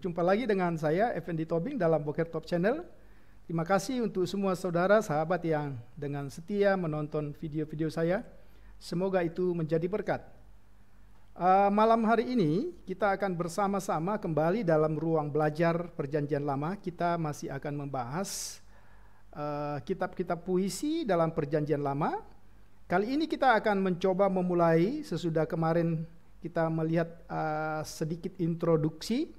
Berjumpa lagi dengan saya, Effendi Tobing, dalam Boker Top Channel. Terima kasih untuk semua saudara, sahabat yang dengan setia menonton video-video saya. Semoga itu menjadi berkat. Malam hari ini kita akan bersama-sama kembali dalam ruang belajar Perjanjian Lama. Kita masih akan membahas kitab-kitab puisi dalam Perjanjian Lama. Kali ini kita akan mencoba memulai sesudah kemarin kita melihat sedikit introduksi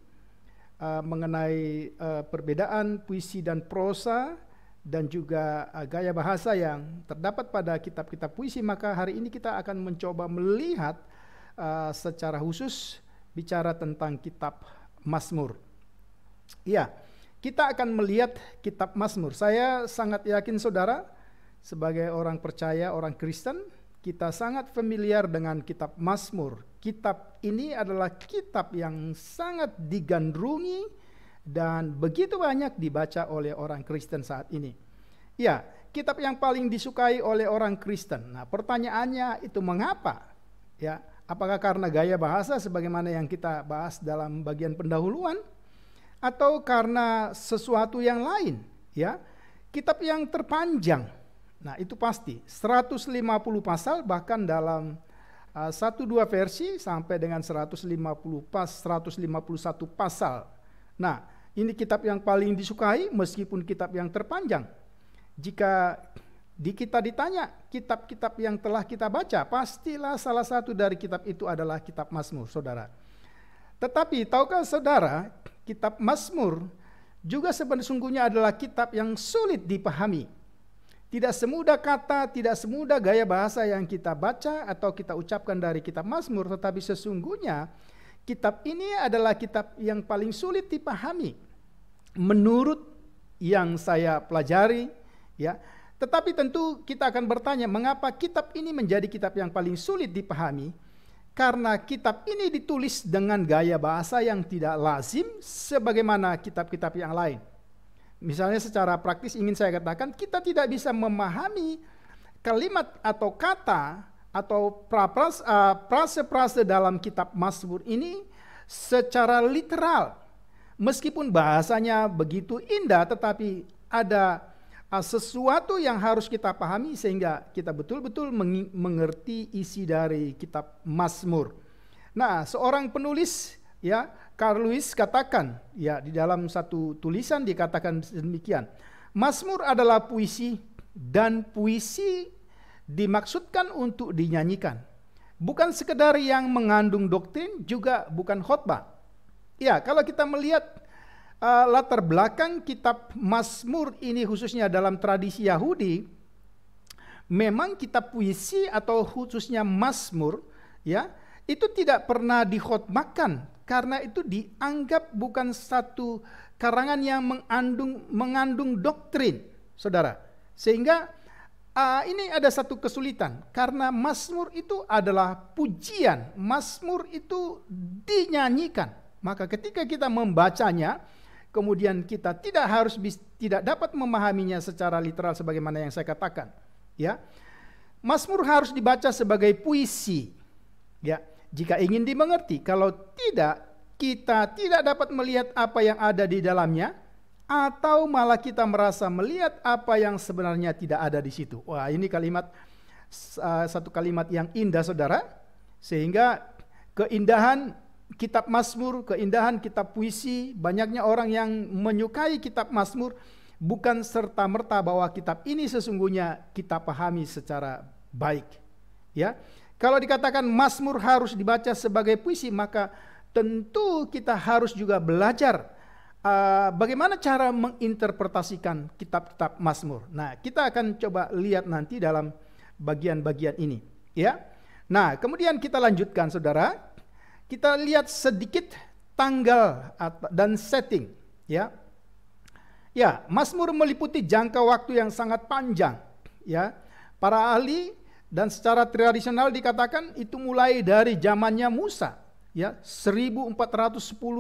mengenai perbedaan puisi dan prosa dan juga gaya bahasa yang terdapat pada kitab-kitab puisi. Maka hari ini kita akan mencoba melihat secara khusus bicara tentang kitab Mazmur. Ya, kita akan melihat kitab Mazmur. Saya sangat yakin saudara, sebagai orang percaya, orang Kristen, kita sangat familiar dengan kitab Mazmur. Kitab ini adalah kitab yang sangat digandrungi dan begitu banyak dibaca oleh orang Kristen saat ini. Ya, kitab yang paling disukai oleh orang Kristen. Nah, pertanyaannya itu mengapa? Ya, apakah karena gaya bahasa sebagaimana yang kita bahas dalam bagian pendahuluan, atau karena sesuatu yang lain? Ya, kitab yang terpanjang. Nah, itu pasti 150 pasal, bahkan dalam 1-2 versi sampai dengan 151 pasal. Nah, ini kitab yang paling disukai meskipun kitab yang terpanjang. Jika kita ditanya kitab-kitab yang telah kita baca, pastilah salah satu dari kitab itu adalah kitab Mazmur, saudara. Tetapi tahukah saudara, kitab Mazmur juga sesungguhnya adalah kitab yang sulit dipahami. Tidak semudah kata, tidak semudah gaya bahasa yang kita baca atau kita ucapkan dari kitab Mazmur, tetapi sesungguhnya kitab ini adalah kitab yang paling sulit dipahami menurut yang saya pelajari, ya. Tetapi tentu kita akan bertanya, mengapa kitab ini menjadi kitab yang paling sulit dipahami? Karena kitab ini ditulis dengan gaya bahasa yang tidak lazim sebagaimana kitab-kitab yang lain. Misalnya secara praktis ingin saya katakan, kita tidak bisa memahami kalimat atau kata atau frase-frase dalam kitab Mazmur ini secara literal. Meskipun bahasanya begitu indah, tetapi ada sesuatu yang harus kita pahami sehingga kita betul-betul mengerti isi dari kitab Mazmur. Nah, seorang penulis, ya, Carl Lewis katakan, ya, di dalam satu tulisan dikatakan demikian. Mazmur adalah puisi, dan puisi dimaksudkan untuk dinyanyikan. Bukan sekedar yang mengandung doktrin, juga bukan khotbah. Ya, kalau kita melihat latar belakang kitab Mazmur ini khususnya dalam tradisi Yahudi, memang kitab puisi atau khususnya Mazmur, ya, itu tidak pernah dikhotbahkan. Karena itu dianggap bukan satu karangan yang mengandung doktrin, saudara. Sehingga ini ada satu kesulitan. Karena Mazmur itu adalah pujian. Mazmur itu dinyanyikan. Maka ketika kita membacanya, kemudian kita tidak dapat memahaminya secara literal sebagaimana yang saya katakan. Ya, Mazmur harus dibaca sebagai puisi. Ya. Jika ingin dimengerti, kalau tidak, kita tidak dapat melihat apa yang ada di dalamnya, atau malah kita merasa melihat apa yang sebenarnya tidak ada di situ. Wah, ini satu kalimat yang indah, saudara. Sehingga keindahan kitab Mazmur, keindahan kitab puisi, banyaknya orang yang menyukai kitab Mazmur, bukan serta-merta bahwa kitab ini sesungguhnya kita pahami secara baik. Ya. Kalau dikatakan Mazmur harus dibaca sebagai puisi, maka tentu kita harus juga belajar bagaimana cara menginterpretasikan kitab-kitab Mazmur. Nah, kita akan coba lihat nanti dalam bagian-bagian ini, ya. Nah, kemudian kita lanjutkan, saudara. Kita lihat sedikit tanggal dan setting, ya. Ya, Mazmur meliputi jangka waktu yang sangat panjang, ya. Para ahli dan secara tradisional dikatakan itu mulai dari zamannya Musa, ya, 1410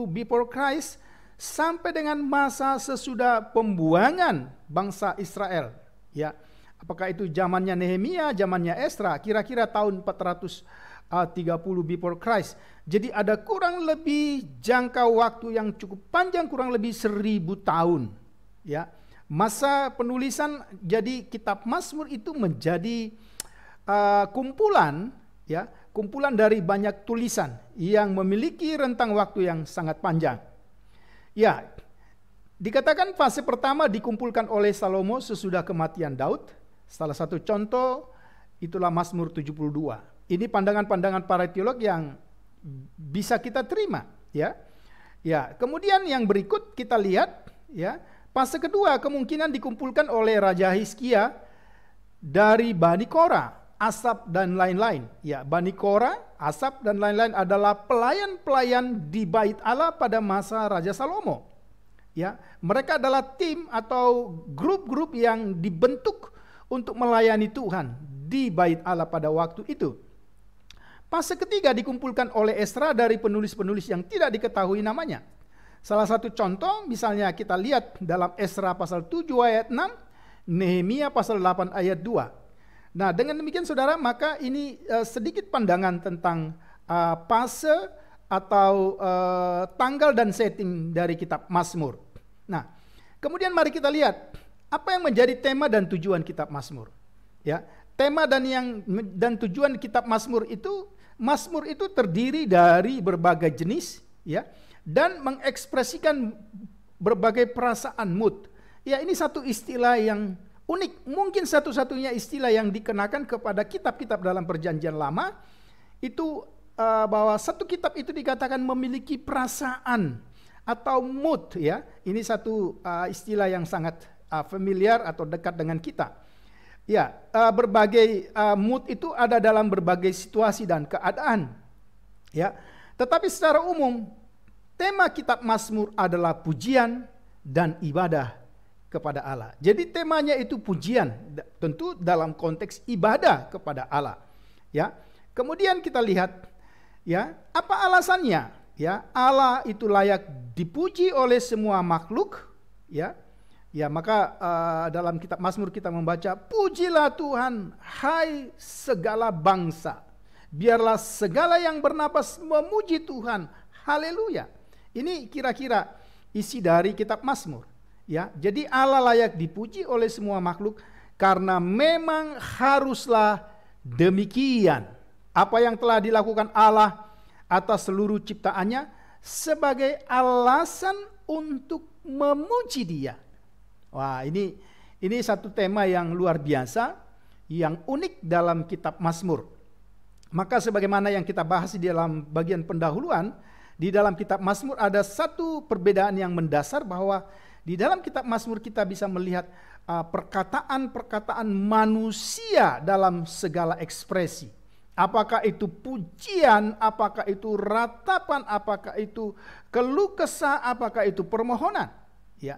before Christ sampai dengan masa sesudah pembuangan bangsa Israel, ya. Apakah itu zamannya Nehemia, zamannya Esra, kira-kira tahun 400 30 before Christ. Jadi ada kurang lebih jangka waktu yang cukup panjang, kurang lebih 1000 tahun. Ya, masa penulisan, jadi kitab Mazmur itu menjadi kumpulan, ya, kumpulan dari banyak tulisan yang memiliki rentang waktu yang sangat panjang. Ya, dikatakan fase pertama dikumpulkan oleh Salomo sesudah kematian Daud. Salah satu contoh itulah Mazmur 72. Ini pandangan-pandangan para teolog yang bisa kita terima, ya. Ya, kemudian yang berikut kita lihat, ya, fase kedua kemungkinan dikumpulkan oleh Raja Hizkia dari Bani Korah, Asaf dan lain-lain. Ya, Bani Korah, Asaf dan lain-lain adalah pelayan-pelayan di Bait Allah pada masa Raja Salomo. Ya, mereka adalah tim atau grup-grup yang dibentuk untuk melayani Tuhan di Bait Allah pada waktu itu. Fase ketiga dikumpulkan oleh Esra dari penulis-penulis yang tidak diketahui namanya. Salah satu contoh misalnya kita lihat dalam Esra pasal 7 ayat 6, Nehemia pasal 8 ayat 2. Nah, dengan demikian saudara, maka ini sedikit pandangan tentang fase atau tanggal dan setting dari kitab Mazmur. Nah, kemudian mari kita lihat apa yang menjadi tema dan tujuan kitab Mazmur. Ya, tema dan tujuan kitab Mazmur itu terdiri dari berbagai jenis, ya, dan mengekspresikan berbagai perasaan mood. Ya, ini satu istilah yang unik, mungkin satu-satunya istilah yang dikenakan kepada kitab-kitab dalam Perjanjian Lama itu bahwa satu kitab itu dikatakan memiliki perasaan atau mood, ya. Ini satu istilah yang sangat familiar atau dekat dengan kita. Ya, berbagai mood itu ada dalam berbagai situasi dan keadaan. Ya, tetapi secara umum tema kitab Mazmur adalah pujian dan ibadah kepada Allah. Jadi temanya itu pujian, tentu dalam konteks ibadah kepada Allah. Ya, kemudian kita lihat, ya, apa alasannya? Ya, Allah itu layak dipuji oleh semua makhluk. Ya. Ya, maka dalam kitab Mazmur kita membaca, pujilah Tuhan, hai segala bangsa. Biarlah segala yang bernapas memuji Tuhan. Haleluya. Ini kira-kira isi dari kitab Mazmur. Ya, jadi Allah layak dipuji oleh semua makhluk karena memang haruslah demikian. Apa yang telah dilakukan Allah atas seluruh ciptaannya sebagai alasan untuk memuji Dia. Wah, ini satu tema yang luar biasa, yang unik dalam kitab Mazmur. Maka sebagaimana yang kita bahas di dalam bagian pendahuluan, di dalam kitab Mazmur ada satu perbedaan yang mendasar, bahwa di dalam kitab Mazmur kita bisa melihat perkataan-perkataan manusia dalam segala ekspresi. Apakah itu pujian, apakah itu ratapan, apakah itu keluh kesah, apakah itu permohonan. Ya.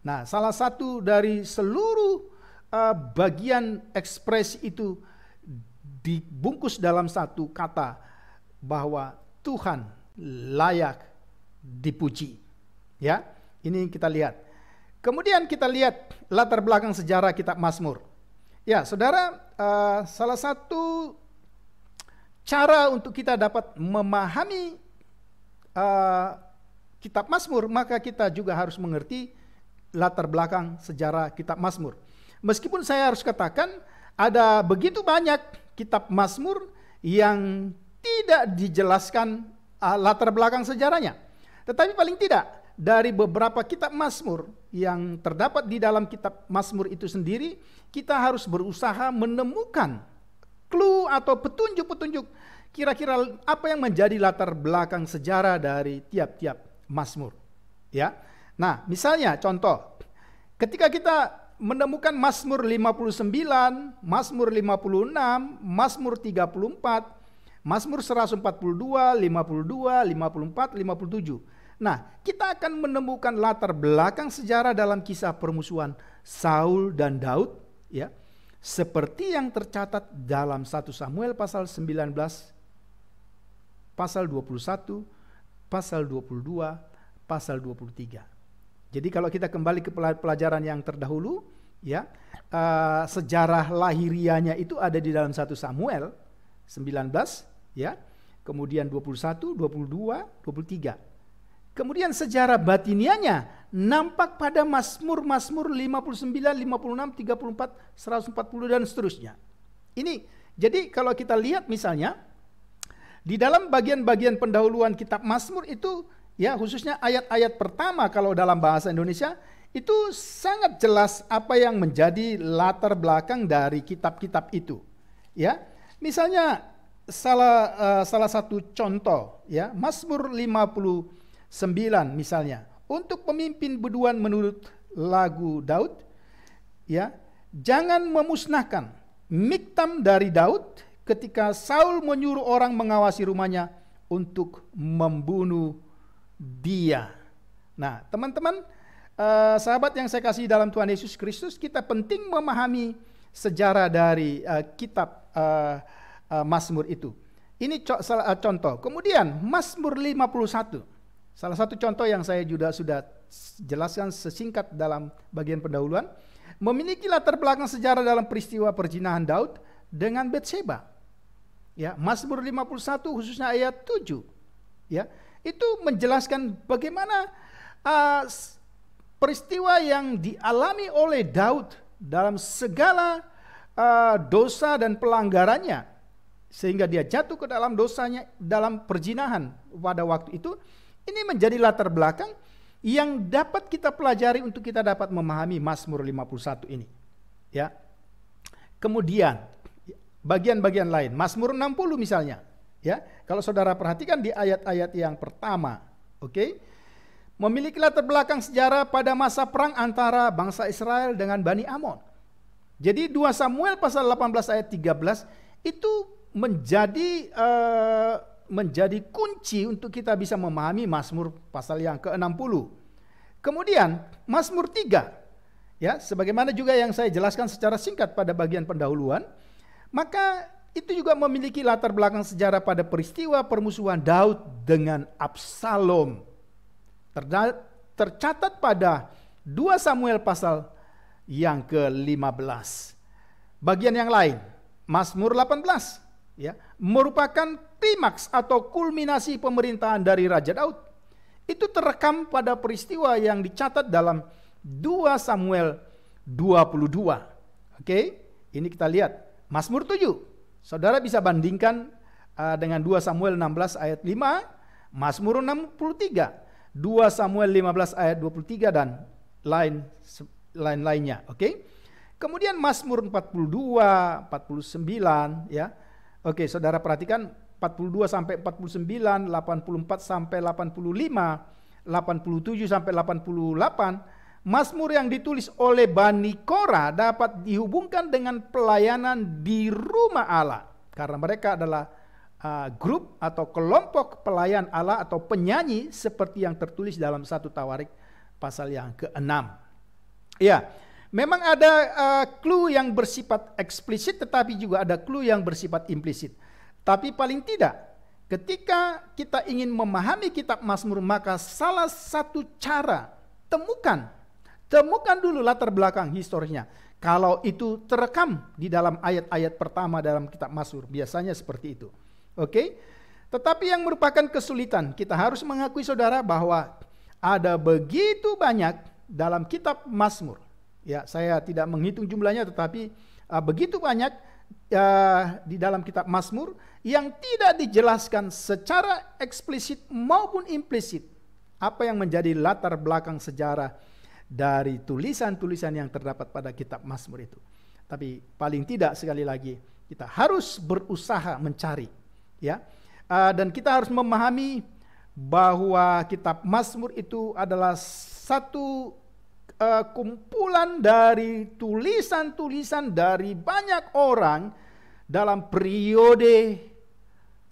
Nah, salah satu dari seluruh bagian ekspresi itu dibungkus dalam satu kata, bahwa Tuhan layak dipuji. Ya, ini kita lihat. Kemudian kita lihat latar belakang sejarah kitab Mazmur. Ya, saudara, salah satu cara untuk kita dapat memahami kitab Mazmur, maka kita juga harus mengerti latar belakang sejarah kitab Mazmur. Meskipun saya harus katakan ada begitu banyak kitab Mazmur yang tidak dijelaskan latar belakang sejarahnya. Tetapi paling tidak dari beberapa kitab Mazmur yang terdapat di dalam kitab Mazmur itu sendiri, kita harus berusaha menemukan clue atau petunjuk-petunjuk kira-kira apa yang menjadi latar belakang sejarah dari tiap-tiap Mazmur. Ya. Nah, misalnya contoh, ketika kita menemukan Mazmur 59, Mazmur 56, Mazmur 34, Mazmur 142, 52, 54, 57. Nah, kita akan menemukan latar belakang sejarah dalam kisah permusuhan Saul dan Daud, ya, seperti yang tercatat dalam 1 Samuel pasal 19, pasal 21, pasal 22, pasal 23. Jadi kalau kita kembali ke pelajaran yang terdahulu, ya, sejarah lahirianya itu ada di dalam 1 Samuel 19, ya. Kemudian 21, 22, 23. Kemudian sejarah batinianya nampak pada Mazmur 59, 56, 34, 140 dan seterusnya. Ini jadi kalau kita lihat misalnya di dalam bagian-bagian pendahuluan kitab Mazmur itu, ya, khususnya ayat-ayat pertama kalau dalam bahasa Indonesia itu sangat jelas apa yang menjadi latar belakang dari kitab-kitab itu, ya. Misalnya salah satu contoh, ya, Mazmur 59 misalnya, untuk pemimpin biduan menurut lagu Daud, ya, jangan memusnahkan miktam dari Daud ketika Saul menyuruh orang mengawasi rumahnya untuk membunuh dia. Nah, teman-teman, sahabat yang saya kasih dalam Tuhan Yesus Kristus, kita penting memahami sejarah dari kitab Mazmur itu. Ini contoh. Kemudian Mazmur 51. Salah satu contoh yang saya juga sudah jelaskan sesingkat dalam bagian pendahuluan, memiliki latar belakang sejarah dalam peristiwa perzinahan Daud dengan Batseba. Ya, Mazmur 51 khususnya ayat 7. Ya, itu menjelaskan bagaimana peristiwa yang dialami oleh Daud dalam segala dosa dan pelanggarannya, sehingga dia jatuh ke dalam dosanya dalam perzinahan pada waktu itu. Ini menjadi latar belakang yang dapat kita pelajari untuk kita dapat memahami Mazmur 51 ini. Ya. Kemudian bagian-bagian lain, Mazmur 60 misalnya. Ya, kalau saudara perhatikan di ayat-ayat yang pertama, oke, memiliki latar belakang sejarah pada masa perang antara bangsa Israel dengan Bani Amon. Jadi 2 Samuel pasal 18 ayat 13 itu menjadi kunci untuk kita bisa memahami Mazmur pasal yang ke-60. Kemudian Mazmur 3, ya, sebagaimana juga yang saya jelaskan secara singkat pada bagian pendahuluan, maka itu juga memiliki latar belakang sejarah pada peristiwa permusuhan Daud dengan Absalom. Tercatat pada 2 Samuel pasal yang ke-15. Bagian yang lain, Mazmur 18, ya, merupakan klimaks atau kulminasi pemerintahan dari Raja Daud. Itu terekam pada peristiwa yang dicatat dalam 2 Samuel 22. Oke, ini kita lihat Mazmur 7. Saudara bisa bandingkan dengan 2 Samuel 16 ayat 5, Mazmur 63, 2 Samuel 15 ayat 23 dan lain-lainnya. Oke. Kemudian Mazmur 42, 49, ya. Oke, saudara perhatikan 42 sampai 49, 84 sampai 85, 87 sampai 88. Mazmur yang ditulis oleh Bani Korah dapat dihubungkan dengan pelayanan di rumah Allah, karena mereka adalah grup atau kelompok pelayan Allah atau penyanyi seperti yang tertulis dalam 1 Tawarik pasal yang ke-6. Ya, memang ada clue yang bersifat eksplisit, tetapi juga ada clue yang bersifat implisit. Tapi paling tidak, ketika kita ingin memahami kitab Mazmur, maka salah satu cara, temukan dulu latar belakang historisnya. Kalau itu terekam di dalam ayat-ayat pertama dalam kitab Mazmur, biasanya seperti itu. Oke? Tetapi yang merupakan kesulitan, kita harus mengakui saudara bahwa ada begitu banyak dalam kitab Mazmur. Ya, saya tidak menghitung jumlahnya, tetapi begitu banyak di dalam kitab Mazmur yang tidak dijelaskan secara eksplisit maupun implisit apa yang menjadi latar belakang sejarah dari tulisan-tulisan yang terdapat pada kitab Mazmur itu. Tapi paling tidak, sekali lagi, kita harus berusaha mencari, ya, dan kita harus memahami bahwa kitab Mazmur itu adalah satu kumpulan dari tulisan-tulisan dari banyak orang dalam periode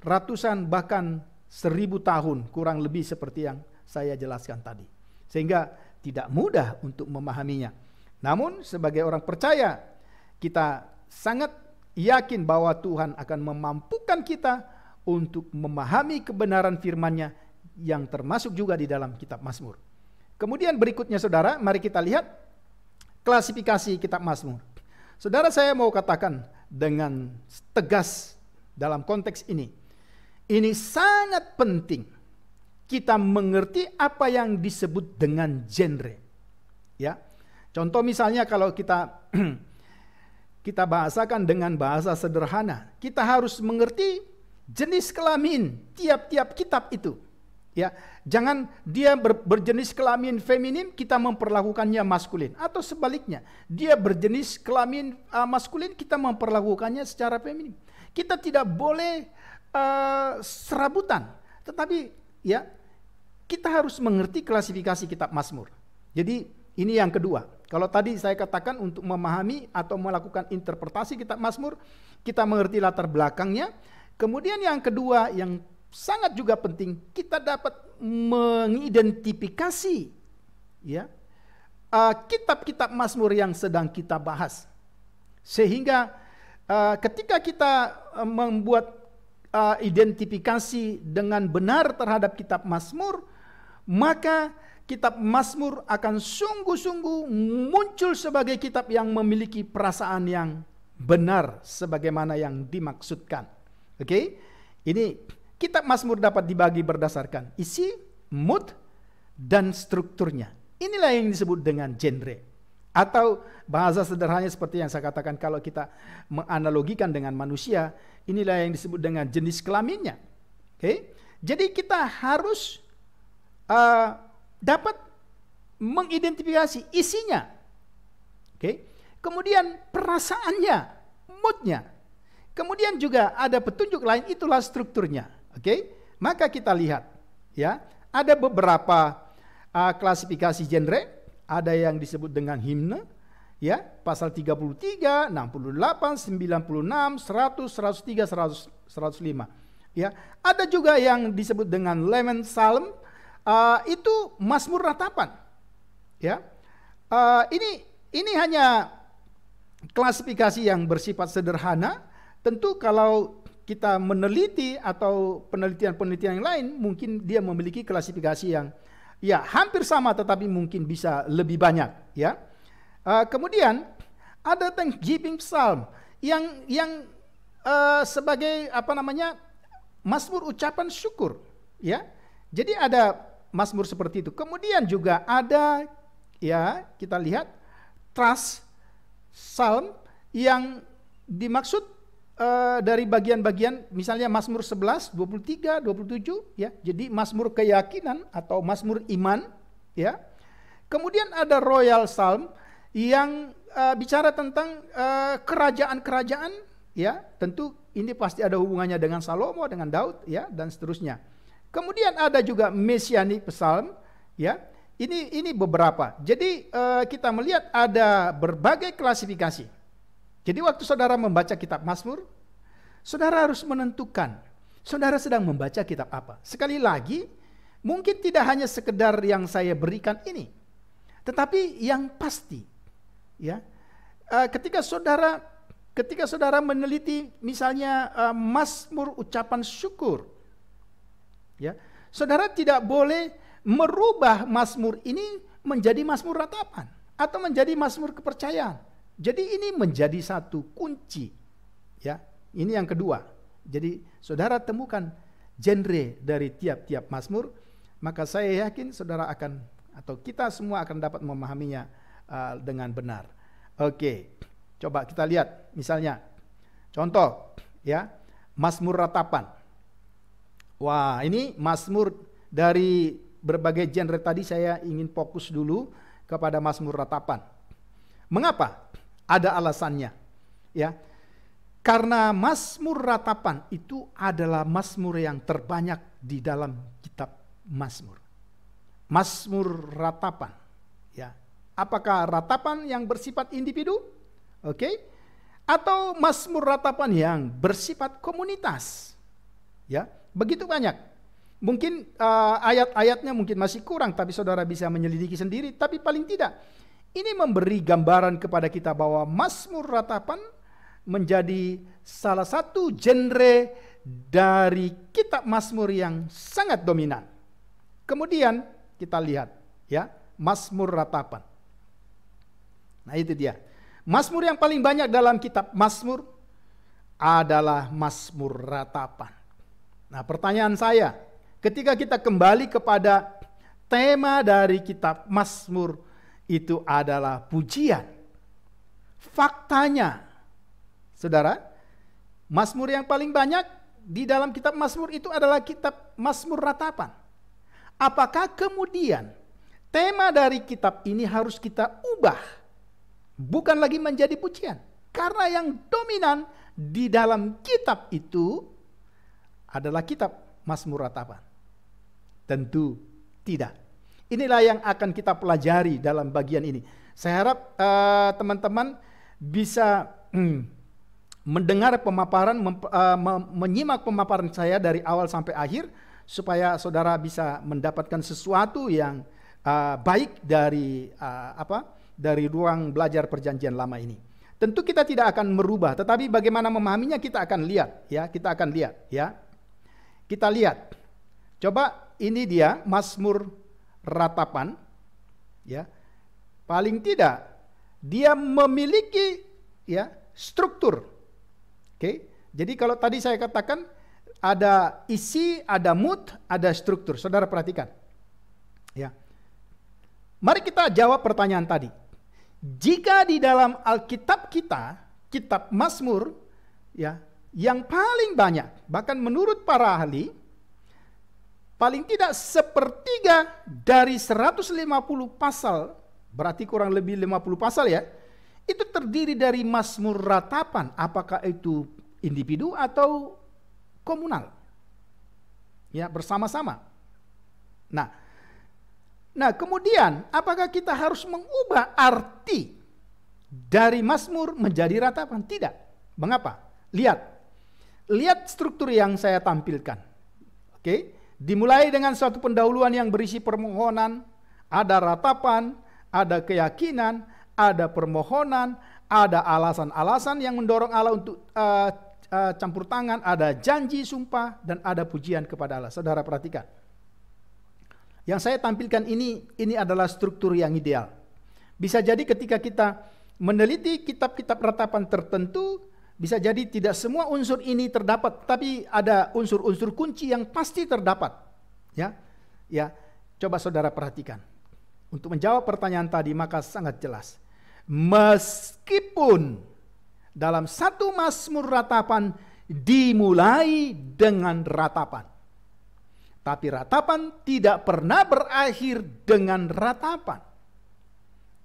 ratusan bahkan 1000 tahun, kurang lebih seperti yang saya jelaskan tadi. Sehingga tidak mudah untuk memahaminya. Namun sebagai orang percaya, kita sangat yakin bahwa Tuhan akan memampukan kita untuk memahami kebenaran firman-Nya yang termasuk juga di dalam kitab Mazmur. Kemudian berikutnya saudara, mari kita lihat klasifikasi kitab Mazmur. Saudara, saya mau katakan dengan tegas dalam konteks ini, ini sangat penting kita mengerti apa yang disebut dengan genre. Ya. Contoh misalnya kalau kita kita bahasakan dengan bahasa sederhana, kita harus mengerti jenis kelamin tiap-tiap kitab itu. Ya, jangan dia berjenis kelamin feminin kita memperlakukannya maskulin, atau sebaliknya dia berjenis kelamin maskulin kita memperlakukannya secara feminin. Kita tidak boleh serabutan, tetapi ya kita harus mengerti klasifikasi kitab Mazmur. Jadi ini yang kedua. Kalau tadi saya katakan untuk memahami atau melakukan interpretasi kitab Mazmur, kita mengerti latar belakangnya. Kemudian yang kedua yang sangat juga penting, kita dapat mengidentifikasi ya kitab-kitab Mazmur yang sedang kita bahas. Sehingga ketika kita membuat identifikasi dengan benar terhadap kitab Mazmur, maka kitab Mazmur akan sungguh-sungguh muncul sebagai kitab yang memiliki perasaan yang benar sebagaimana yang dimaksudkan. Oke? Ini kitab Mazmur dapat dibagi berdasarkan isi, mood, dan strukturnya. Inilah yang disebut dengan genre. Atau bahasa sederhananya seperti yang saya katakan, kalau kita menganalogikan dengan manusia, inilah yang disebut dengan jenis kelaminnya. Oke? Jadi kita harus dapat mengidentifikasi isinya. Oke? Kemudian perasaannya, moodnya. Kemudian juga ada petunjuk lain, itulah strukturnya. Oke? Maka kita lihat ya, ada beberapa klasifikasi genre, ada yang disebut dengan himne ya, pasal 33, 68, 96, 100, 103, 100, 105. Ya, ada juga yang disebut dengan lament psalm, itu Mazmur ratapan. Ya. Ini hanya klasifikasi yang bersifat sederhana. Tentu kalau kita meneliti atau penelitian-penelitian yang lain, mungkin dia memiliki klasifikasi yang ya hampir sama, tetapi mungkin bisa lebih banyak. Ya. Kemudian ada Thanksgiving Psalm yang sebagai Mazmur ucapan syukur. Ya. Jadi ada Mazmur seperti itu. Kemudian juga ada ya, kita lihat trust psalm yang dimaksud dari bagian-bagian, misalnya Mazmur 11, 23, 27 ya. Jadi Mazmur keyakinan atau Mazmur iman ya. Kemudian ada royal psalm yang bicara tentang kerajaan-kerajaan ya. Tentu ini pasti ada hubungannya dengan Salomo, dengan Daud ya, dan seterusnya. Kemudian ada juga Messianic Psalm, ya. Ini beberapa. Jadi kita melihat ada berbagai klasifikasi. Jadi waktu saudara membaca kitab Mazmur, saudara harus menentukan saudara sedang membaca kitab apa. Sekali lagi, mungkin tidak hanya sekedar yang saya berikan ini, tetapi yang pasti, ya. Ketika saudara meneliti misalnya Mazmur ucapan syukur, ya, saudara tidak boleh merubah Mazmur ini menjadi Mazmur ratapan atau menjadi Mazmur kepercayaan. Jadi ini menjadi satu kunci, ya. Ini yang kedua. Jadi saudara temukan genre dari tiap-tiap Mazmur, maka saya yakin saudara akan, atau kita semua akan dapat memahaminya dengan benar. Oke, coba kita lihat misalnya contoh, ya, Mazmur ratapan. Wah, ini Mazmur dari berbagai genre tadi, saya ingin fokus dulu kepada Mazmur ratapan. Mengapa? Ada alasannya, ya. Karena Mazmur ratapan itu adalah Mazmur yang terbanyak di dalam kitab Mazmur. Mazmur ratapan, ya. Apakah ratapan yang bersifat individu? Oke. Atau Mazmur ratapan yang bersifat komunitas? Ya, begitu banyak. Mungkin ayat-ayatnya mungkin masih kurang, tapi saudara bisa menyelidiki sendiri. Tapi paling tidak, ini memberi gambaran kepada kita bahwa Mazmur ratapan menjadi salah satu genre dari kitab Mazmur yang sangat dominan. Kemudian kita lihat, ya, Mazmur ratapan. Nah, itu dia. Mazmur yang paling banyak dalam kitab Mazmur adalah Mazmur ratapan. Nah, pertanyaan saya, ketika kita kembali kepada tema dari kitab Mazmur itu adalah pujian. Faktanya, saudara, Mazmur yang paling banyak di dalam kitab Mazmur itu adalah kitab Mazmur ratapan. Apakah kemudian tema dari kitab ini harus kita ubah? Bukan lagi menjadi pujian. Karena yang dominan di dalam kitab itu adalah kitab Mazmur ratapan. Tentu tidak. Inilah yang akan kita pelajari dalam bagian ini. Saya harap teman-teman bisa mendengar pemaparan, menyimak pemaparan saya dari awal sampai akhir, supaya saudara bisa mendapatkan sesuatu yang baik dari dari ruang belajar perjanjian lama ini. Tentu kita tidak akan merubah, tetapi bagaimana memahaminya kita akan lihat, ya. Kita akan lihat, ya. Kita lihat. Coba ini dia Mazmur ratapan, ya. Paling tidak dia memiliki, ya, struktur. Oke. Jadi kalau tadi saya katakan ada isi, ada mood, ada struktur. Saudara perhatikan. Ya. Mari kita jawab pertanyaan tadi. Jika di dalam Alkitab kita, kitab Mazmur, ya, yang paling banyak, bahkan menurut para ahli, paling tidak sepertiga dari 150 pasal, berarti kurang lebih 50 pasal, ya, itu terdiri dari Mazmur ratapan, apakah itu individu atau komunal, ya, bersama-sama. Nah, kemudian apakah kita harus mengubah arti dari Mazmur menjadi ratapan? Tidak. Mengapa? Lihat struktur yang saya tampilkan. Oke, dimulai dengan suatu pendahuluan yang berisi permohonan, ada ratapan, ada keyakinan, ada permohonan, ada alasan-alasan yang mendorong Allah untuk campur tangan, ada janji, sumpah, dan ada pujian kepada Allah. Saudara perhatikan. Yang saya tampilkan ini adalah struktur yang ideal. Bisa jadi ketika kita meneliti kitab-kitab ratapan tertentu, bisa jadi tidak semua unsur ini terdapat, tapi ada unsur-unsur kunci yang pasti terdapat. Ya, coba saudara perhatikan. Untuk menjawab pertanyaan tadi, maka sangat jelas. Meskipun dalam satu Mazmur ratapan dimulai dengan ratapan, tapi ratapan tidak pernah berakhir dengan ratapan.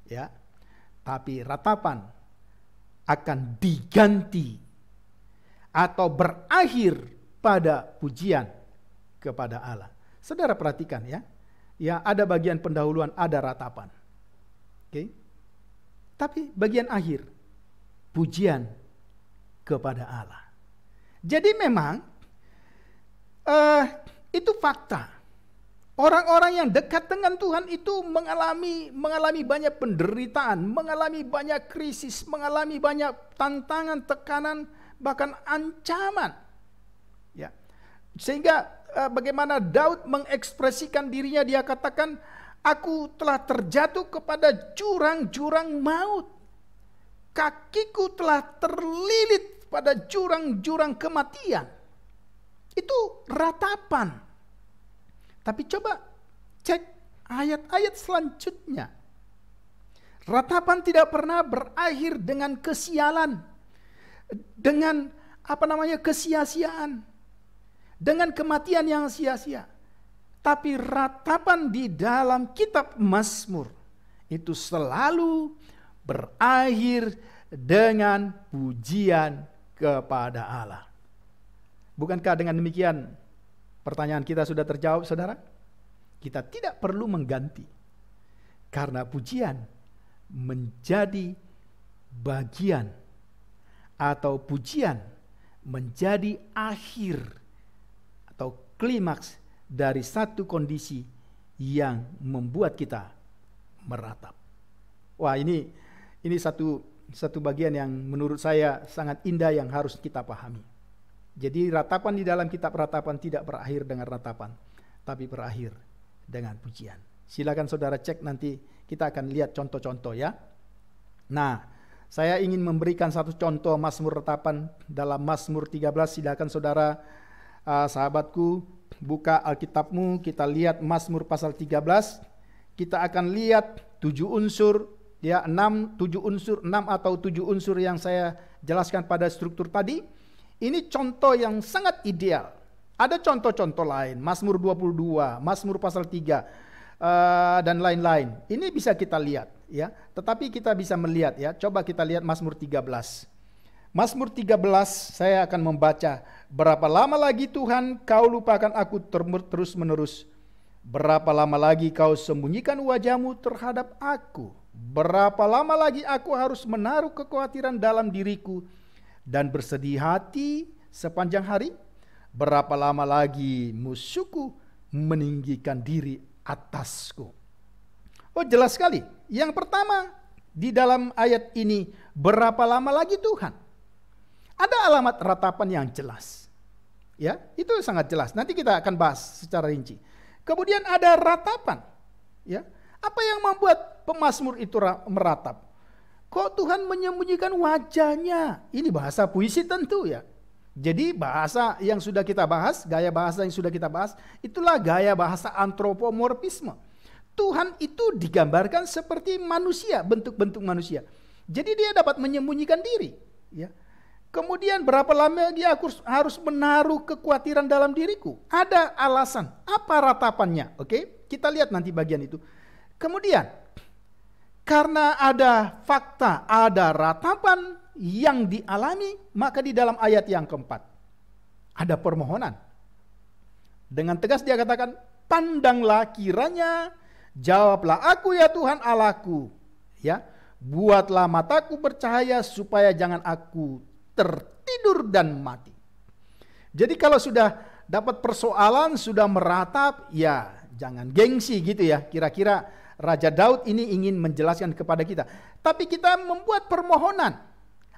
Ya, tapi ratapan akan diganti atau berakhir pada pujian kepada Allah. Saudara perhatikan, ya. Ya, ada bagian pendahuluan, ada ratapan. Oke. Tapi bagian akhir pujian kepada Allah. Jadi memang itu fakta. Orang-orang yang dekat dengan Tuhan itu mengalami banyak penderitaan, mengalami banyak krisis, mengalami banyak tantangan, tekanan, bahkan ancaman. Ya. Sehingga bagaimana Daud mengekspresikan dirinya, dia katakan, aku telah terjatuh kepada jurang-jurang maut. Kakiku telah terlilit pada jurang-jurang kematian. Itu ratapan. Tapi coba cek ayat-ayat selanjutnya. Ratapan tidak pernah berakhir dengan kesialan, dengan kesia-siaan, dengan kematian yang sia-sia. Tapi ratapan di dalam kitab Mazmur itu selalu berakhir dengan pujian kepada Allah. Bukankah dengan demikian pertanyaan kita sudah terjawab, saudara? Kita tidak perlu mengganti, karena pujian menjadi bagian atau pujian menjadi akhir atau klimaks dari satu kondisi yang membuat kita meratap. Wah, ini satu bagian yang menurut saya sangat indah yang harus kita pahami. Jadi ratapan di dalam kitab ratapan tidak berakhir dengan ratapan, tapi berakhir dengan pujian. Silakan saudara cek, nanti kita akan lihat contoh-contoh, ya. Nah, saya ingin memberikan satu contoh Mazmur ratapan dalam Mazmur 13. Silakan saudara Sahabatku, buka Alkitabmu, kita lihat Mazmur pasal 13. Kita akan lihat 7 unsur, ya 7 unsur, 6 atau 7 unsur yang saya jelaskan pada struktur tadi. Ini contoh yang sangat ideal. Ada contoh-contoh lain, Mazmur 22, Mazmur pasal 3, dan lain-lain. Ini bisa kita lihat, ya. Tetapi kita bisa melihat, ya. Coba kita lihat Mazmur 13. Mazmur 13 saya akan membaca. Berapa lama lagi Tuhan kau lupakan aku terus-menerus? Berapa lama lagi kau sembunyikan wajahmu terhadap aku? Berapa lama lagi aku harus menaruh kekhawatiran dalam diriku dan bersedih hati sepanjang hari? Berapa lama lagi musuhku meninggikan diri atasku? Oh, jelas sekali. Yang pertama di dalam ayat ini, berapa lama lagi Tuhan? Ada alamat ratapan yang jelas. Ya, itu sangat jelas. Nanti kita akan bahas secara rinci. Kemudian ada ratapan. Ya, apa yang membuat pemazmur itu meratap? Kok Tuhan menyembunyikan wajahnya? Ini bahasa puisi tentu, ya. Jadi bahasa yang sudah kita bahas, gaya bahasa yang sudah kita bahas, itulah gaya bahasa antropomorfisme. Tuhan itu digambarkan seperti manusia, bentuk-bentuk manusia. Jadi dia dapat menyembunyikan diri. Ya. Kemudian berapa lama lagi aku harus menaruh kekhawatiran dalam diriku? Ada alasan. Apa ratapannya? Oke, kita lihat nanti bagian itu. Kemudian, karena ada fakta, ada ratapan yang dialami, maka di dalam ayat yang keempat ada permohonan. Dengan tegas dia katakan, pandanglah kiranya, jawablah aku ya Tuhan Allahku, ya, buatlah mataku bercahaya supaya jangan aku tertidur dan mati. Jadi kalau sudah dapat persoalan, sudah meratap, ya jangan gengsi gitu ya. Kira-kira Raja Daud ini ingin menjelaskan kepada kita. Tapi kita membuat permohonan.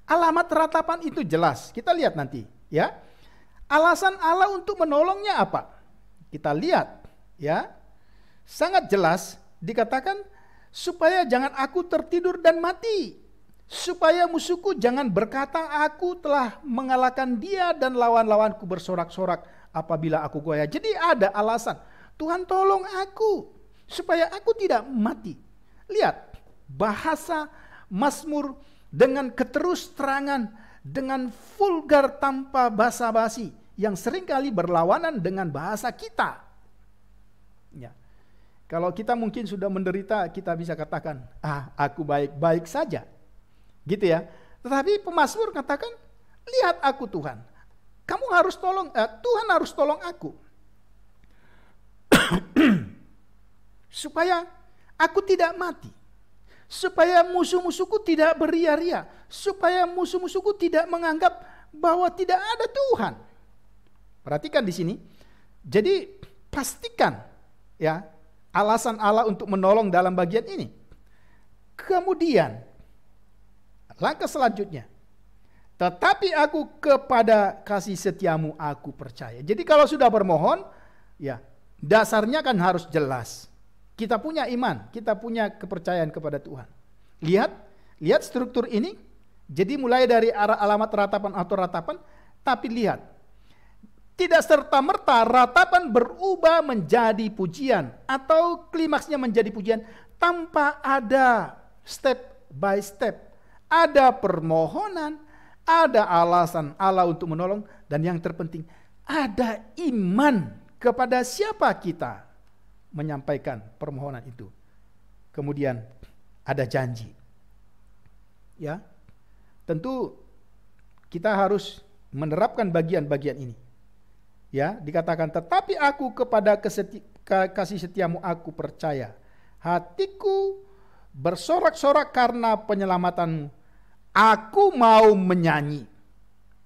Alamat ratapan itu jelas. Kita lihat nanti, ya. Alasan Allah untuk menolongnya apa? Kita lihat, ya. Sangat jelas dikatakan supaya jangan aku tertidur dan mati. Supaya musuhku jangan berkata aku telah mengalahkan dia dan lawan-lawanku bersorak-sorak apabila aku goyah. Jadi ada alasan. Tuhan tolong aku supaya aku tidak mati. Lihat bahasa Mazmur dengan keterus-terangan, dengan vulgar tanpa basa-basi yang seringkali berlawanan dengan bahasa kita. Ya. Kalau kita mungkin sudah menderita, kita bisa katakan, aku baik-baik saja. Gitu ya. Tetapi pemazmur katakan, lihat aku Tuhan. Kamu harus tolong, Tuhan harus tolong aku. Supaya aku tidak mati. Supaya musuh-musuhku tidak beria-ria. Supaya musuh-musuhku tidak menganggap bahwa tidak ada Tuhan. Perhatikan di sini. Jadi pastikan ya alasan Allah untuk menolong dalam bagian ini. Kemudian langkah selanjutnya, tetapi aku kepada kasih setiamu aku percaya. Jadi kalau sudah bermohon, ya dasarnya kan harus jelas. Kita punya iman, kita punya kepercayaan kepada Tuhan. Lihat struktur ini. Jadi mulai dari arah alamat ratapan atau ratapan, tapi lihat. Tidak serta-merta ratapan berubah menjadi pujian atau klimaksnya menjadi pujian tanpa ada step by step. Ada permohonan, ada alasan Allah untuk menolong, dan yang terpenting ada iman kepada siapa kita menyampaikan permohonan itu. Kemudian ada janji. Ya. Tentu kita harus menerapkan bagian-bagian ini. Ya, dikatakan tetapi aku kepada kasih setiamu aku percaya. Hatiku bersorak-sorak karena penyelamatanmu. Aku mau menyanyi.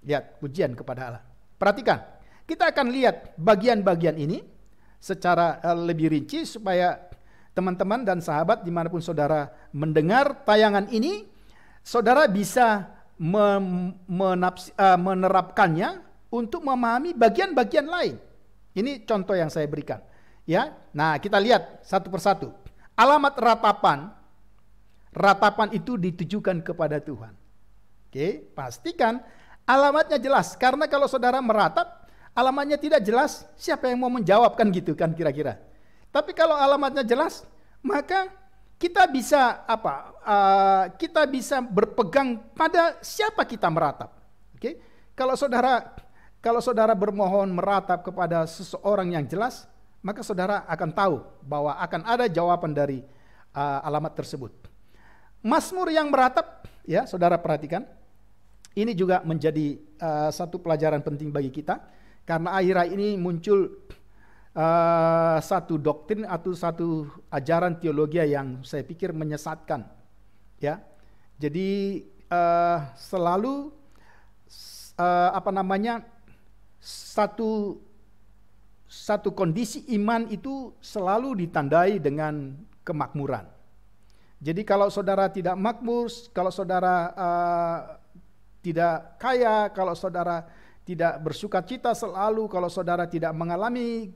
Lihat pujian kepada Allah. Perhatikan, kita akan lihat bagian-bagian ini secara lebih rinci supaya teman-teman dan sahabat dimanapun saudara mendengar tayangan ini, saudara bisa menerapkannya untuk memahami bagian-bagian lain. Ini contoh yang saya berikan. Ya, nah kita lihat satu persatu. Alamat ratapan itu ditujukan kepada Tuhan. Oke, pastikan alamatnya jelas. Karena kalau saudara meratap, alamatnya tidak jelas, siapa yang mau menjawab kan gitu kan kira-kira. Tapi kalau alamatnya jelas, maka kita bisa kita bisa berpegang pada siapa kita meratap. Oke? Kalau saudara bermohon meratap kepada seseorang yang jelas, maka saudara akan tahu bahwa akan ada jawaban dari alamat tersebut. Mazmur yang meratap, ya saudara perhatikan, ini juga menjadi satu pelajaran penting bagi kita, karena akhir-akhir ini muncul satu doktrin atau satu ajaran teologi yang saya pikir menyesatkan, ya. Jadi selalu satu kondisi iman itu selalu ditandai dengan kemakmuran. Jadi kalau saudara tidak makmur, kalau saudara tidak kaya, kalau saudara tidak bersukacita selalu, kalau saudara tidak mengalami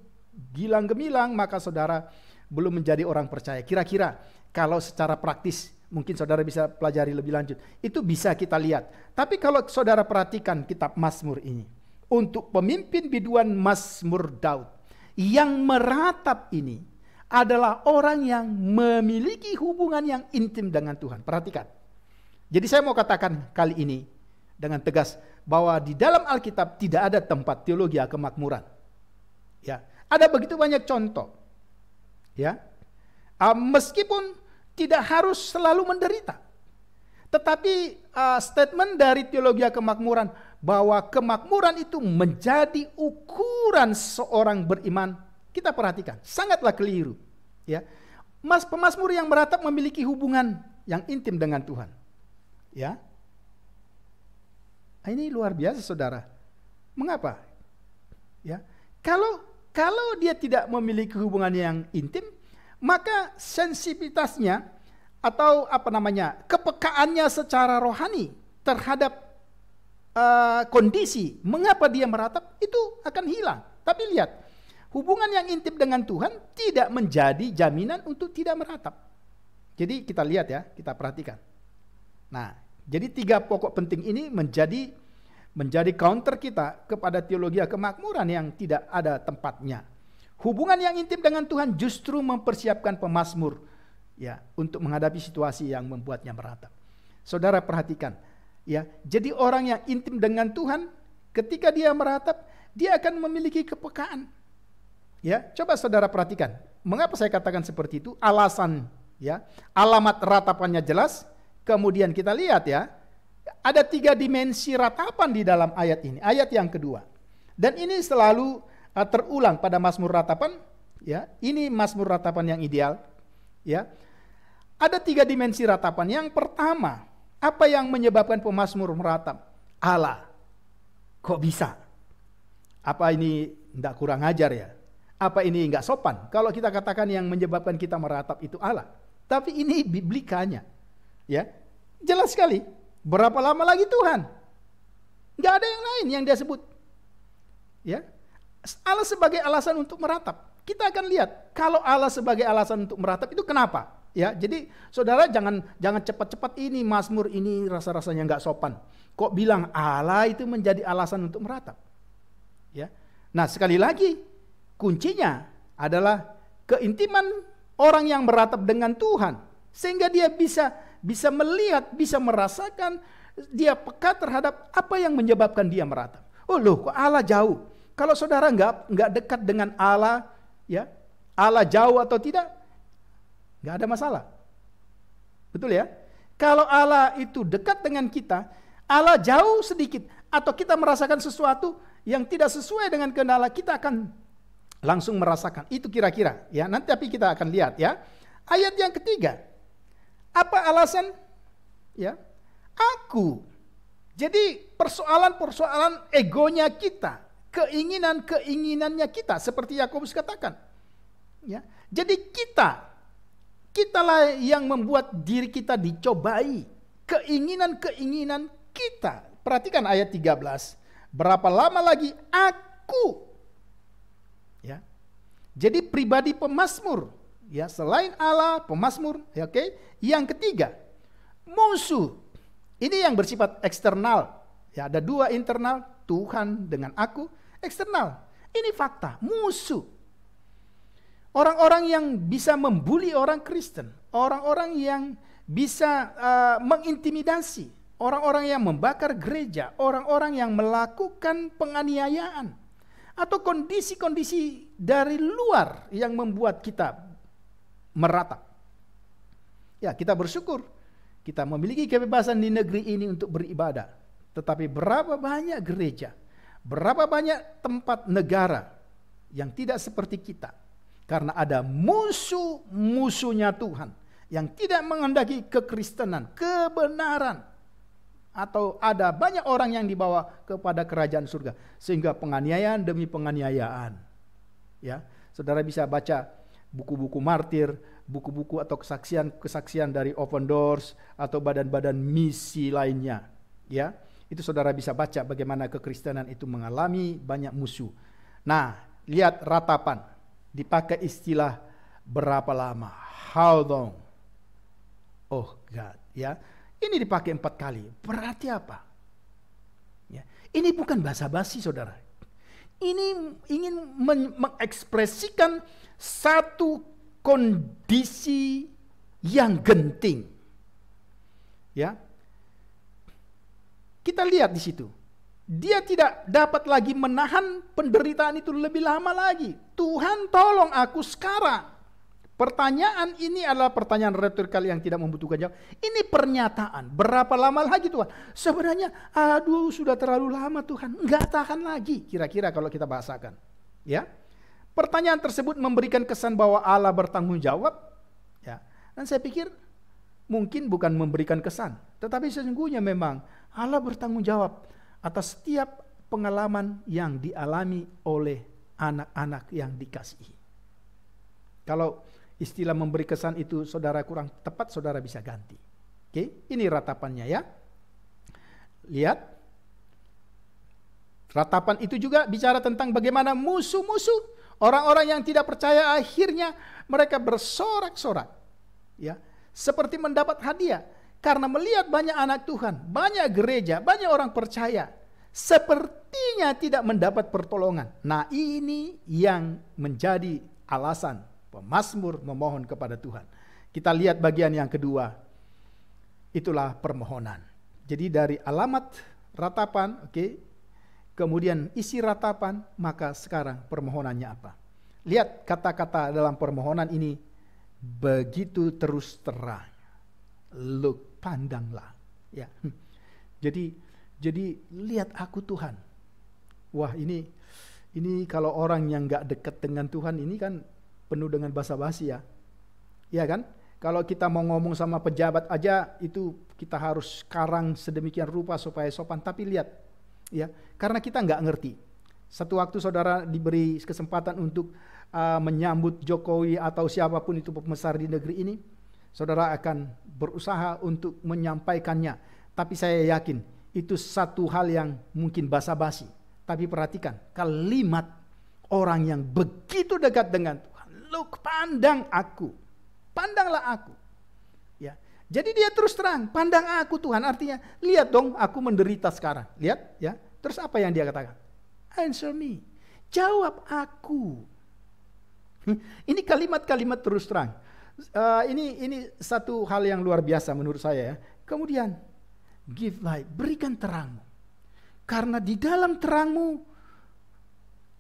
gilang gemilang, maka saudara belum menjadi orang percaya. Kira-kira kalau secara praktis, mungkin saudara bisa pelajari lebih lanjut, itu bisa kita lihat. Tapi kalau saudara perhatikan kitab Mazmur ini, untuk pemimpin biduan Mazmur Daud, yang meratap ini adalah orang yang memiliki hubungan yang intim dengan Tuhan. Perhatikan. Jadi saya mau katakan kali ini dengan tegas bahwa di dalam Alkitab tidak ada tempat teologi kemakmuran. Ya, ada begitu banyak contoh. Ya, meskipun tidak harus selalu menderita, tetapi statement dari teologi kemakmuran bahwa kemakmuran itu menjadi ukuran seorang beriman, kita perhatikan sangatlah keliru. Ya, pemazmur yang meratap memiliki hubungan yang intim dengan Tuhan. Ya, ini luar biasa, saudara. Mengapa? Ya, kalau dia tidak memiliki hubungan yang intim, maka sensitivitasnya atau kepekaannya secara rohani terhadap kondisi mengapa dia meratap itu akan hilang. Tapi lihat, hubungan yang intim dengan Tuhan tidak menjadi jaminan untuk tidak meratap. Jadi kita lihat ya, kita perhatikan. Nah, jadi 3 pokok penting ini menjadi counter kita kepada teologi kemakmuran yang tidak ada tempatnya. Hubungan yang intim dengan Tuhan justru mempersiapkan pemazmur, ya, untuk menghadapi situasi yang membuatnya meratap. Saudara perhatikan, ya. Jadi orang yang intim dengan Tuhan, ketika dia meratap, dia akan memiliki kepekaan. Ya, coba saudara perhatikan. Mengapa saya katakan seperti itu? Alasan, ya. Alamat ratapannya jelas. Kemudian kita lihat, ya. Ada 3 dimensi ratapan di dalam ayat ini. Ayat yang kedua. Dan ini selalu terulang pada Mazmur ratapan, ya. Ini Mazmur ratapan yang ideal, ya. Ada 3 dimensi ratapan. Yang pertama, apa yang menyebabkan pemazmur meratap? Allah. Kok bisa? Apa ini enggak kurang ajar ya? Apa ini enggak sopan? Kalau kita katakan yang menyebabkan kita meratap itu Allah. Tapi ini biblikanya, ya. Jelas sekali. Berapa lama lagi Tuhan? Enggak ada yang lain yang dia sebut. Ya. Allah sebagai alasan untuk meratap. Kita akan lihat kalau Allah sebagai alasan untuk meratap itu kenapa? Ya, jadi saudara jangan cepat-cepat ini Mazmur ini rasa-rasanya enggak sopan. Kok bilang Allah itu menjadi alasan untuk meratap? Ya. Nah, sekali lagi kuncinya adalah keintiman orang yang meratap dengan Tuhan, sehingga dia bisa melihat, bisa merasakan, dia peka terhadap apa yang menyebabkan dia meratap. Oh loh, kok Allah jauh? Kalau saudara nggak dekat dengan Allah, ya, Allah jauh atau tidak, nggak ada masalah. Betul ya? Kalau Allah itu dekat dengan kita, Allah jauh sedikit, atau kita merasakan sesuatu yang tidak sesuai dengan kehendak Allah, kita akan langsung merasakan. Itu kira-kira, ya. Nanti tapi kita akan lihat, ya. Ayat yang ketiga. Apa alasan? Ya, aku. Jadi persoalan-persoalan egonya kita, keinginannya kita, seperti Yakobus katakan. Ya, jadi kitalah yang membuat diri kita dicobai, keinginan kita. Perhatikan ayat 13. Berapa lama lagi aku? Ya, jadi pribadi pemazmur. Ya, selain Allah, pemazmur, ya, oke. Yang ketiga, musuh. Ini yang bersifat eksternal. Ya, ada 2 internal, Tuhan dengan aku. Eksternal. Ini fakta, musuh. Orang-orang yang bisa membuli orang Kristen, orang-orang yang bisa mengintimidasi, orang-orang yang membakar gereja, orang-orang yang melakukan penganiayaan, atau kondisi-kondisi dari luar yang membuat kita meratap. Ya, kita bersyukur kita memiliki kebebasan di negeri ini untuk beribadah. Tetapi berapa banyak gereja, berapa banyak tempat negara yang tidak seperti kita. Karena ada musuh-musuhnya Tuhan yang tidak menghendaki kekristenan, kebenaran. Atau ada banyak orang yang dibawa kepada kerajaan surga. Sehingga penganiayaan demi penganiayaan. Ya, saudara bisa baca buku-buku martir, buku-buku atau kesaksian dari Open Doors atau badan-badan misi lainnya. Ya, itu saudara bisa baca bagaimana kekristenan itu mengalami banyak musuh. Nah, lihat ratapan. Dipakai istilah berapa lama? How long? Oh God, ya. Ini dipakai 4 kali. Berarti apa? Ya. Ini bukan basa-basi, saudara. Ini ingin mengekspresikan satu kondisi yang genting. Ya. Kita lihat di situ. Dia tidak dapat lagi menahan penderitaan itu lebih lama lagi. Tuhan, tolong aku sekarang. Pertanyaan ini adalah pertanyaan retorikal yang tidak membutuhkan jawab. Ini pernyataan. Berapa lama lagi Tuhan? Sebenarnya, aduh sudah terlalu lama Tuhan. Enggak tahan lagi. Kira-kira kalau kita bahasakan. Ya. Pertanyaan tersebut memberikan kesan bahwa Allah bertanggung jawab. Ya. Dan saya pikir mungkin bukan memberikan kesan. Tetapi sesungguhnya memang Allah bertanggung jawab atas setiap pengalaman yang dialami oleh anak-anak yang dikasihi. Kalau istilah memberi kesan itu saudara kurang tepat, saudara bisa ganti. Oke, ini ratapannya ya. Lihat. Ratapan itu juga bicara tentang bagaimana musuh-musuh, orang-orang yang tidak percaya akhirnya mereka bersorak-sorak. Ya, seperti mendapat hadiah. Karena melihat banyak anak Tuhan, banyak gereja, banyak orang percaya, sepertinya tidak mendapat pertolongan. Nah, ini yang menjadi alasan pemazmur memohon kepada Tuhan. Kita lihat bagian yang kedua. Itulah permohonan. Jadi dari alamat ratapan, oke, kemudian isi ratapan, maka sekarang permohonannya apa? Lihat kata-kata dalam permohonan ini begitu terus terang. Look, pandanglah, ya. Jadi lihat aku Tuhan. Wah, ini kalau orang yang nggak dekat dengan Tuhan ini kan penuh dengan basa-basi ya. Ya kan? Kalau kita mau ngomong sama pejabat aja itu kita harus karang sedemikian rupa supaya sopan. Tapi lihat, ya, karena kita nggak ngerti. Satu waktu saudara diberi kesempatan untuk menyambut Jokowi atau siapapun itu pembesar di negeri ini, saudara akan berusaha untuk menyampaikannya. Tapi saya yakin itu satu hal yang mungkin basa-basi. Tapi perhatikan kalimat orang yang begitu dekat dengan Tuhan. Look, pandang aku. Pandanglah aku. Ya. Jadi dia terus terang, pandang aku Tuhan. Artinya, lihat dong aku menderita sekarang. Lihat, ya. Terus apa yang dia katakan? Answer me. Jawab aku. Ini kalimat-kalimat terus terang. Ini satu hal yang luar biasa menurut saya ya. Kemudian give light, berikan terangmu. Karena di dalam terangmu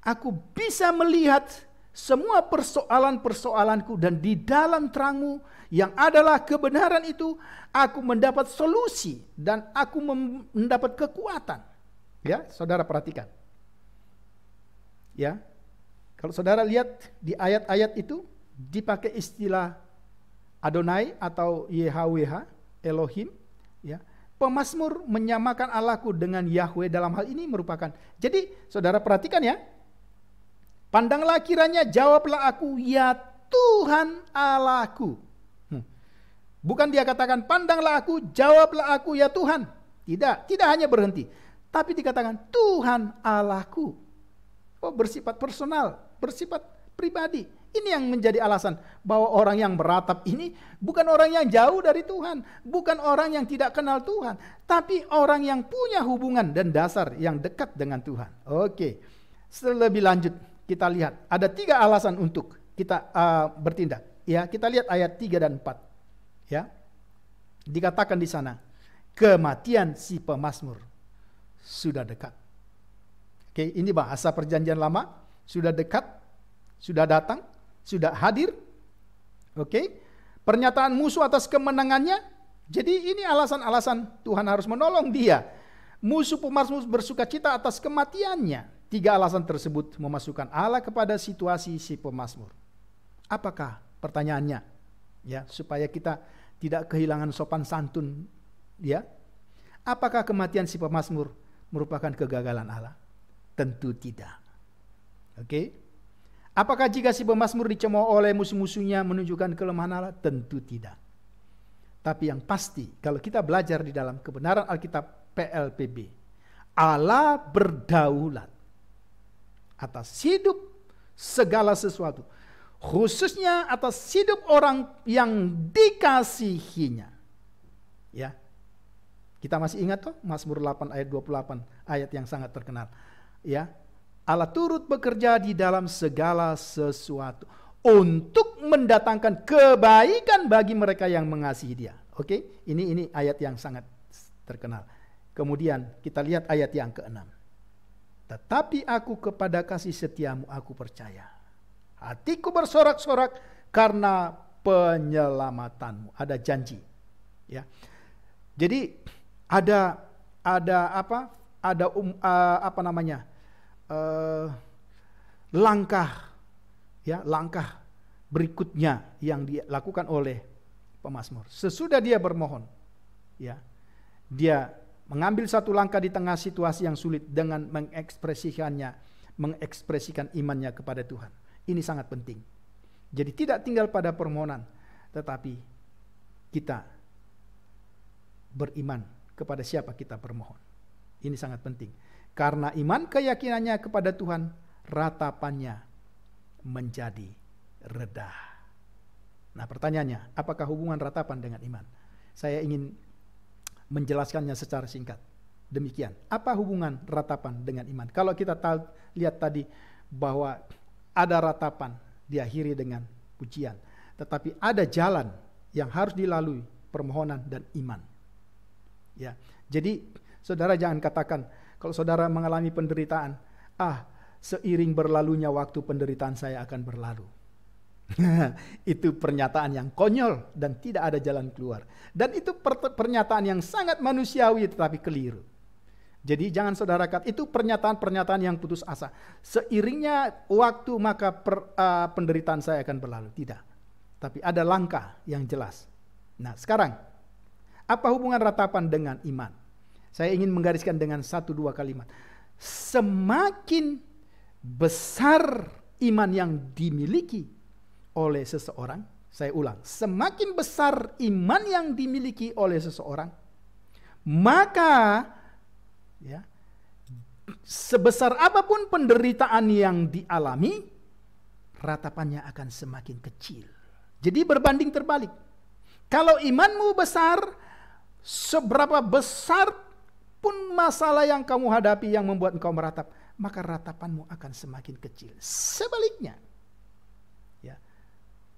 aku bisa melihat semua persoalan-persoalanku, dan di dalam terangmu yang adalah kebenaran itu aku mendapat solusi dan aku mendapat kekuatan. Ya, saudara perhatikan. Ya. Kalau saudara lihat di ayat-ayat itu dipakai istilah Adonai atau YHWH, Elohim, ya. Pemazmur menyamakan Allahku dengan Yahweh dalam hal ini merupakan. Jadi, saudara perhatikan ya. Pandanglah kiranya, jawablah aku, ya Tuhan Allahku. Bukan dia katakan pandanglah aku, jawablah aku ya Tuhan. Tidak hanya berhenti. Tapi dikatakan Tuhan Allahku. Oh, bersifat personal, bersifat pribadi. Ini yang menjadi alasan bahwa orang yang beratap ini bukan orang yang jauh dari Tuhan, bukan orang yang tidak kenal Tuhan, tapi orang yang punya hubungan dan dasar yang dekat dengan Tuhan. Oke. Lebih lanjut kita lihat ada 3 alasan untuk kita bertindak. Ya, kita lihat ayat 3 dan 4. Ya. Dikatakan di sana, kematian si pemazmur sudah dekat. Oke, ini bahasa perjanjian lama, sudah dekat, sudah datang, sudah hadir. Oke. Pernyataan musuh atas kemenangannya. Jadi ini alasan-alasan Tuhan harus menolong dia. Musuh pemazmur bersukacita atas kematiannya. 3 alasan tersebut memasukkan Allah kepada situasi si pemazmur. Apakah pertanyaannya? Ya, supaya kita tidak kehilangan sopan santun, ya. Apakah kematian si pemazmur merupakan kegagalan Allah? Tentu tidak. Oke. Apakah jika si pemazmur dicemooh oleh musuh-musuhnya menunjukkan kelemahan Allah? Tentu tidak. Tapi yang pasti, kalau kita belajar di dalam kebenaran Alkitab PLPB, Allah berdaulat atas hidup segala sesuatu, khususnya atas hidup orang yang dikasihinya. Ya. Kita masih ingat toh Mazmur 8 ayat 28, ayat yang sangat terkenal. Ya. Allah turut bekerja di dalam segala sesuatu untuk mendatangkan kebaikan bagi mereka yang mengasihi Dia. Oke, ini ayat yang sangat terkenal. Kemudian kita lihat ayat yang ke-6. Tetapi aku kepada kasih setiamu aku percaya. Hatiku bersorak-sorak karena penyelamatanmu. Ada janji. Ya. Jadi ada apa? Ada apa namanya? Langkah, ya, langkah berikutnya yang dilakukan oleh pemazmur. Sesudah dia bermohon, ya, dia mengambil satu langkah di tengah situasi yang sulit dengan mengekspresikan imannya kepada Tuhan. Ini sangat penting. Jadi tidak tinggal pada permohonan, tetapi kita beriman kepada siapa kita bermohon. Ini sangat penting. Karena iman keyakinannya kepada Tuhan, ratapannya menjadi reda. Nah, pertanyaannya, apakah hubungan ratapan dengan iman? Saya ingin menjelaskannya secara singkat. Demikian. Apa hubungan ratapan dengan iman? Kalau kita lihat tadi bahwa ada ratapan diakhiri dengan pujian, tetapi ada jalan yang harus dilalui, permohonan dan iman. Ya. Jadi saudara jangan katakan kalau saudara mengalami penderitaan, seiring berlalunya waktu penderitaan saya akan berlalu. Itu pernyataan yang konyol dan tidak ada jalan keluar. Dan itu pernyataan yang sangat manusiawi tetapi keliru. Jadi jangan saudara katakan itu pernyataan-pernyataan yang putus asa. Seiringnya waktu maka penderitaan saya akan berlalu. Tidak. Tapi ada langkah yang jelas. Nah, sekarang apa hubungan ratapan dengan iman? Saya ingin menggariskan dengan 1-2 kalimat. Semakin besar iman yang dimiliki oleh seseorang, saya ulang, semakin besar iman yang dimiliki oleh seseorang, maka ya, sebesar apapun penderitaan yang dialami, ratapannya akan semakin kecil. Jadi berbanding terbalik. Kalau imanmu besar, seberapa besar pun masalah yang kamu hadapi yang membuat engkau meratap, maka ratapanmu akan semakin kecil. Sebaliknya, ya,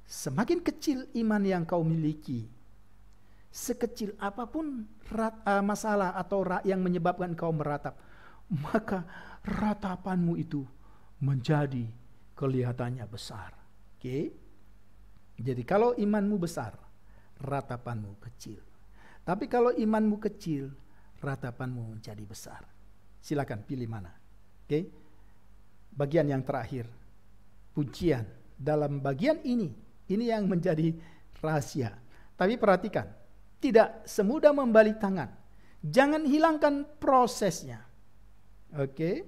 semakin kecil iman yang kau miliki, sekecil apapun masalah atau yang menyebabkan kau meratap, maka ratapanmu itu menjadi kelihatannya besar. Oke? Jadi kalau imanmu besar, ratapanmu kecil. Tapi kalau imanmu kecil, ratapanmu menjadi besar. Silakan pilih mana. Oke? Bagian yang terakhir, pujian. Dalam bagian ini yang menjadi rahasia. Tapi perhatikan, tidak semudah membalik tangan. Jangan hilangkan prosesnya. Oke?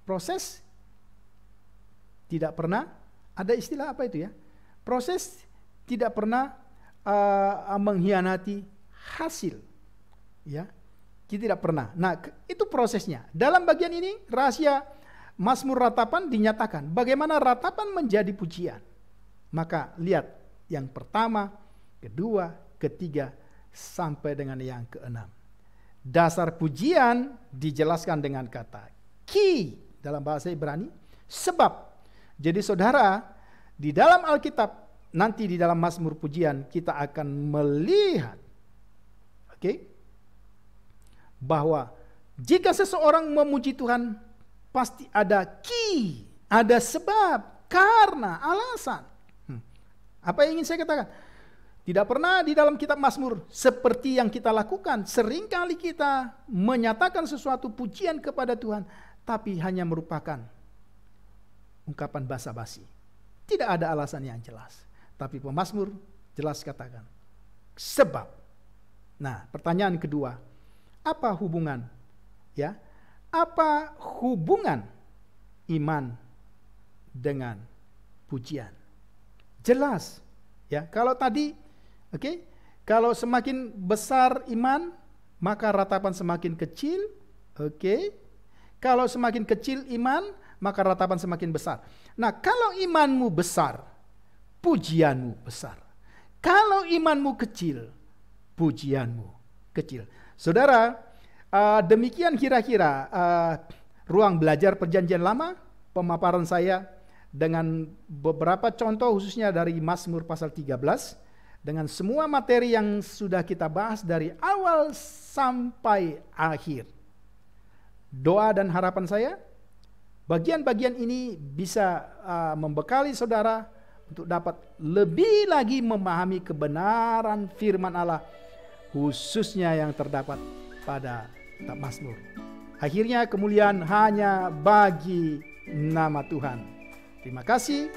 Proses tidak pernah, ada istilah apa itu ya? Proses tidak pernah mengkhianati hasil. Ya, kita tidak pernah. Nah, itu prosesnya. Dalam bagian ini rahasia Mazmur ratapan dinyatakan. Bagaimana ratapan menjadi pujian? Maka lihat yang pertama, kedua, ketiga, sampai dengan yang keenam. Dasar pujian dijelaskan dengan kata ki. dalam bahasa Ibrani. Sebab. Jadi saudara, di dalam Alkitab, nanti di dalam Mazmur pujian kita akan melihat, bahwa jika seseorang memuji Tuhan, pasti ada key, ada sebab, karena, alasan. Apa yang ingin saya katakan? Tidak pernah di dalam kitab Mazmur seperti yang kita lakukan. Seringkali kita menyatakan sesuatu pujian kepada Tuhan, tapi hanya merupakan ungkapan basa-basi. Tidak ada alasan yang jelas. Tapi pemazmur jelas katakan, sebab. Nah, pertanyaan kedua, apa hubungan? Ya, apa hubungan iman dengan pujian? Jelas, ya. Kalau tadi, kalau semakin besar iman, maka ratapan semakin kecil. Kalau semakin kecil iman, maka ratapan semakin besar. Nah, kalau imanmu besar, pujianmu besar. Kalau imanmu kecil, pujianmu kecil. Saudara, demikian kira-kira ruang belajar perjanjian lama, pemaparan saya dengan beberapa contoh khususnya dari Mazmur pasal 13, dengan semua materi yang sudah kita bahas dari awal sampai akhir. Doa dan harapan saya, bagian-bagian ini bisa membekali saudara untuk dapat lebih lagi memahami kebenaran firman Allah, khususnya yang terdapat pada kitab Mazmur. Akhirnya kemuliaan hanya bagi nama Tuhan. Terima kasih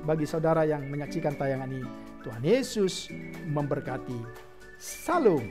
bagi saudara yang menyaksikan tayangan ini. Tuhan Yesus memberkati. Salam.